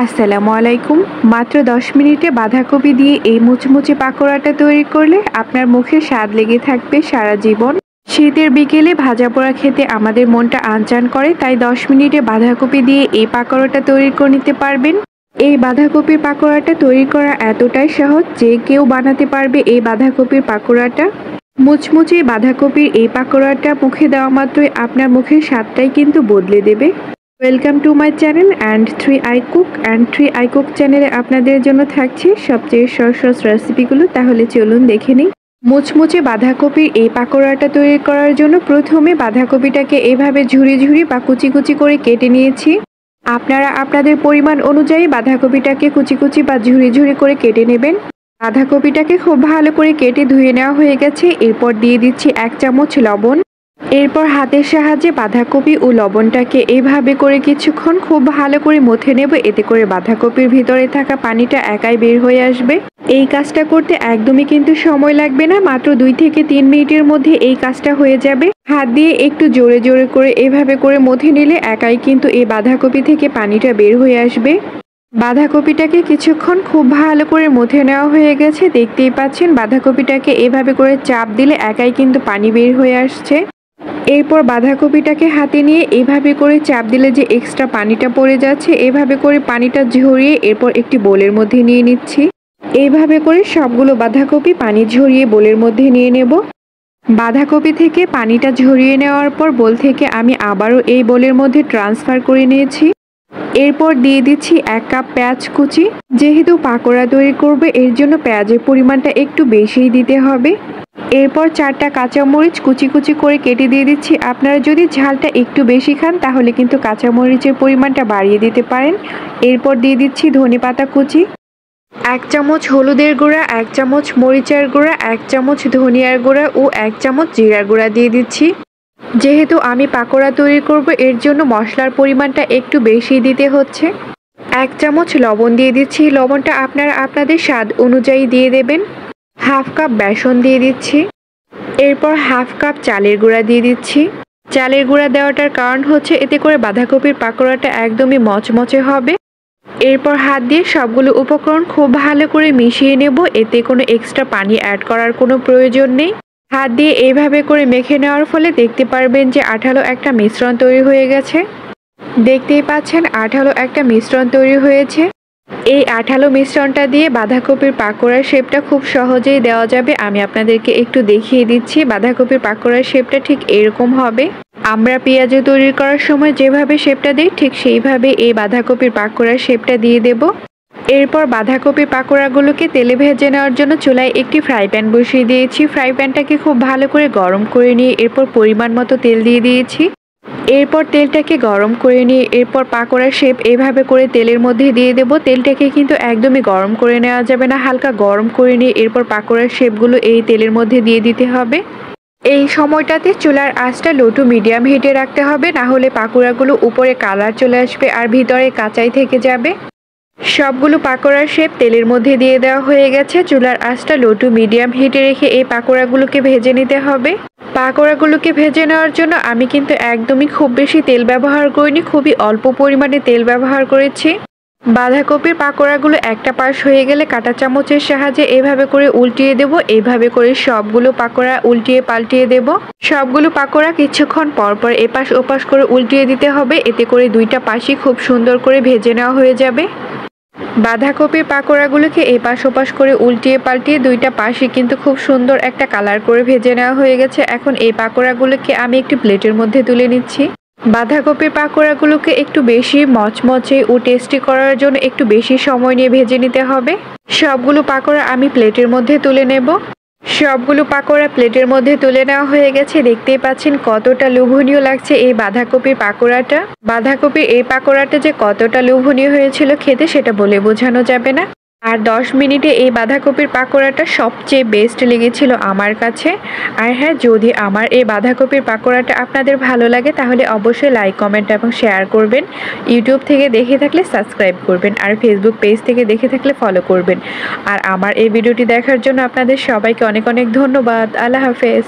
আসসালামু আলাইকুম। মাত্র ১০ মিনিটে বাঁধাকপি দিয়ে এই মুচমুচে পাকোড়াটা তৈরি করলে আপনার মুখে স্বাদ লেগে থাকবে সারা জীবন। শীতের বিকেলে ভাজা পোড়া খেতে আমাদের মনটা আনচান করে, তাই ১০ মিনিটে বাঁধাকপি দিয়ে এই পাকোড়াটা তৈরি করে নিতে পারবেন। এই বাঁধাকপির পাকোড়াটা তৈরি করা এতটাই সহজ যে কেউ বানাতে পারবে এই বাঁধাকপির পাকোড়াটা। মুচমুচে বাঁধাকপির এই পাকোড়াটা মুখে দেওয়া মাত্রই আপনার মুখের স্বাদটাই কিন্তু বদলে দেবে। Welcome to my channel and 3i cook. And 3i cook চ্যানেলে আপনাদের জন্য থাকছে সবচেয়ে সহজ রেসিপিগুলো। তাহলে চলুন দেখে নিই। মুচমুচে বাঁধাকপির এই পাকোড়াটা তৈরি করার জন্য প্রথমে বাঁধাকপিটাকে এভাবে ঝুরি ঝুরি বা কুচি কুচি করে কেটে নিয়েছি। আপনারা আপনাদের পরিমাণ অনুযায়ী বাঁধাকপিটাকে কুচি কুচি বা ঝুরি ঝুরি করে কেটে নেবেন। বাঁধাকপিটাকে খুব ভালো করে কেটে ধুয়ে নেওয়া হয়ে গেছে। এরপর দিয়ে দিচ্ছি 1 চামচ লবণ। এরপর হাতের সাহায্যে বাঁধাকপি ও লবণটাকে এইভাবে করে কিছুক্ষণ খুব ভালো করে মথে নেব। এতে করে বাঁধাকপির ভিতরে থাকা পানিটা একাই বের হয়ে আসবে। এই কাজটা করতে একদমই কিন্তু সময় লাগবে না, মাত্র 2 থেকে 3 মিনিটের মধ্যে এই কাজটা হয়ে যাবে। হাত দিয়ে একটু জোরে জোরে করে এভাবে করে মথে নিলে একাই কিন্তু এই বাঁধাকপি থেকে পানিটা বের হয়ে আসবে। বাঁধাকপিটাকে কিছুক্ষণ খুব ভালো করে মথে নেওয়া হয়ে গেছে। দেখতেই পাচ্ছেন বাঁধাকপিটাকে এভাবে করে চাপ দিলে একাই কিন্তু পানি বের হয়ে আসছে। এরপর বাঁধাকপিটাকে হাতে নিয়ে এভাবে করে চাপ দিলে যে এক্সট্রা পানিটা পড়ে যাচ্ছে, এভাবে করে পানিটা ঝরিয়ে এরপর একটি বোলের মধ্যে নিয়ে নিচ্ছি। এইভাবে করে সবগুলো বাঁধাকপি পানি ঝরিয়ে বোলের মধ্যে নিয়ে নেব। বাঁধাকপি থেকে পানিটা ঝরিয়ে নেওয়ার পর বোল থেকে আমি আবারও এই বোলের মধ্যে ট্রান্সফার করে নিয়েছি। এরপর দিয়ে দিচ্ছি 1 কাপ পেঁয়াজ কুচি। যেহেতু পাকোড়া তৈরি করবে এর জন্য পেঁয়াজের পরিমাণটা একটু বেশিই দিতে হবে। এরপর 4টা কাঁচামরিচ কুচি কুচি করে কেটে দিয়ে দিচ্ছি। আপনারা যদি ঝালটা একটু বেশি খান তাহলে কিন্তু কাঁচামরিচের পরিমাণটা বাড়িয়ে দিতে পারেন। এরপর দিয়ে দিচ্ছি ধনেপাতা কুচি, 1 চামচ হলুদের গুঁড়া, 1 চামচ মরিচের গুঁড়া, 1 চামচ ধনিয়ার গুঁড়া ও 1 চামচ জিরার গুঁড়া দিয়ে দিচ্ছি। যেহেতু আমি পাকোড়া তৈরি করব এর জন্য মশলার পরিমাণটা একটু বেশি দিতে হচ্ছে। 1 চামচ লবণ দিয়ে দিচ্ছি। লবণটা আপনারা আপনাদের স্বাদ অনুযায়ী দিয়ে দেবেন। 1/2 কাপ বেসন দিয়ে দিচ্ছি। এরপর 1/2 কাপ চালের গুঁড়া দিয়ে দিচ্ছি। চালের গুঁড়া দেওয়াটার কারণ হচ্ছে এতে করে বাঁধাকপির পাকোড়াটা একদমই মচমচে হবে। এরপর হাত দিয়ে সবগুলো উপকরণ খুব ভালো করে মিশিয়ে নেব। এতে কোনো এক্সট্রা পানি অ্যাড করার কোনো প্রয়োজন নেই। হাত দিয়ে এইভাবে করে মেখে নেওয়ার ফলে দেখতে পারবেন যে আঠালো একটা মিশ্রণ তৈরি হয়ে গেছে। দেখতেই পাচ্ছেন আঠালো একটা মিশ্রণ তৈরি হয়েছে। এই আঠালো মিশ্রণটা দিয়ে বাঁধাকপির পাকোড়ার শেপটা খুব সহজেই দেওয়া যাবে। আমি আপনাদেরকে একটু দেখিয়ে দিচ্ছি। বাঁধাকপির পাকোড়ার শেপটা ঠিক এরকম হবে। আমরা পেঁয়াজু তৈরি করার সময় যেভাবে শেপটা দিই ঠিক সেইভাবে এই বাঁধাকপির পাকোড়ার শেপটা দিয়ে দেব। এরপর বাঁধাকপির পাকোড়াগুলোকে তেলে ভেজে নেওয়ার জন্য চুলায় একটি ফ্রাই প্যান বসিয়ে দিয়েছি। ফ্রাই প্যানটাকে খুব ভালো করে গরম করে নিয়ে এরপর পরিমাণ মতো তেল দিয়ে দিয়েছি। এরপর তেলটাকে গরম করে নিয়ে এরপর পাকোড়ার শেপ এভাবে করে তেলের মধ্যে দিয়ে দেব। তেলটাকে কিন্তু একদমই গরম করে নেওয়া যাবে না, হালকা গরম করে নিয়ে এরপর পাকোড়ার শেপগুলো এই তেলের মধ্যে দিয়ে দিতে হবে। এই সময়টাতে চুলার আঁচটা লো টু মিডিয়াম হিটে রাখতে হবে, না হলে পাকোড়াগুলো উপরে কালার চলে আসবে আর ভিতরে কাঁচাই থেকে যাবে। সবগুলো পাকোড়ার শেপ তেলের মধ্যে দিয়ে দেওয়া হয়ে গেছে। চুলার আঁচটা লো টু মিডিয়াম হিটে রেখে এই পাকোড়াগুলোকে ভেজে নিতে হবে। পাকোড়াগুলোকে ভেজে নেওয়ার জন্য আমি কিন্তু একদমই খুব বেশি তেল ব্যবহার করিনি, খুবই অল্প পরিমাণে তেল ব্যবহার করেছি। বাঁধাকপির পাকোড়াগুলো একটা পাশ হয়ে গেলে কাঁটা চামচের সাহায্যে এভাবে করে উল্টিয়ে দেব। এইভাবে করে সবগুলো পাকোড়া উল্টিয়ে পাল্টিয়ে দেব। সবগুলো পাকোড়া কিছুক্ষণ পর পর এপাশ ওপাশ করে উল্টিয়ে দিতে হবে। এতে করে 2টা পাশই খুব সুন্দর করে ভেজে নেওয়া হয়ে যাবে। বাঁধাকপির পাকোড়াগুলোকে এপাশ ওপাশ করে উল্টিয়ে পাল্টিয়ে 2টা পাশই কিন্তু খুব সুন্দর একটা কালার করে ভেজে নেওয়া হয়ে গেছে। এখন এই পাকোড়াগুলোকে আমি একটি প্লেটের মধ্যে তুলে নিচ্ছি। বাঁধাকপির পাকোড়াগুলোকে একটু বেশি মচমচে ও টেস্টি করার জন্য একটু বেশি সময় নিয়ে ভেজে নিতে হবে। সবগুলো পাকোড়া আমি প্লেটের মধ্যে তুলে নেব। সবগুলো পাকোড়া প্লেটের মধ্যে তুলে নেওয়া হয়ে গেছে। দেখতেই পাচ্ছেন কতটা লোভনীয় লাগছে এই বাঁধাকপির পাকোড়াটা। বাঁধাকপির এই পাকোড়াটা যে কতটা লোভনীয় হয়েছিল খেতে সেটা বলে বোঝানো যাবে না। আর 10 মিনিটে এই বাঁধাকপির পাকোড়াটা সবচেয়ে বেস্ট লেগেছিল আমার কাছে। আর হ্যাঁ, যদি আমার এই বাঁধাকপির পাকোড়াটা আপনাদের ভালো লাগে তাহলে অবশ্যই লাইক, কমেন্ট এবং শেয়ার করবেন। ইউটিউব থেকে দেখে থাকলে সাবস্ক্রাইব করবেন আর ফেসবুক পেজ থেকে দেখে থাকলে ফলো করবেন। আর আমার এই ভিডিওটি দেখার জন্য আপনাদের সবাইকে অনেক অনেক ধন্যবাদ। আল্লাহ হাফেজ।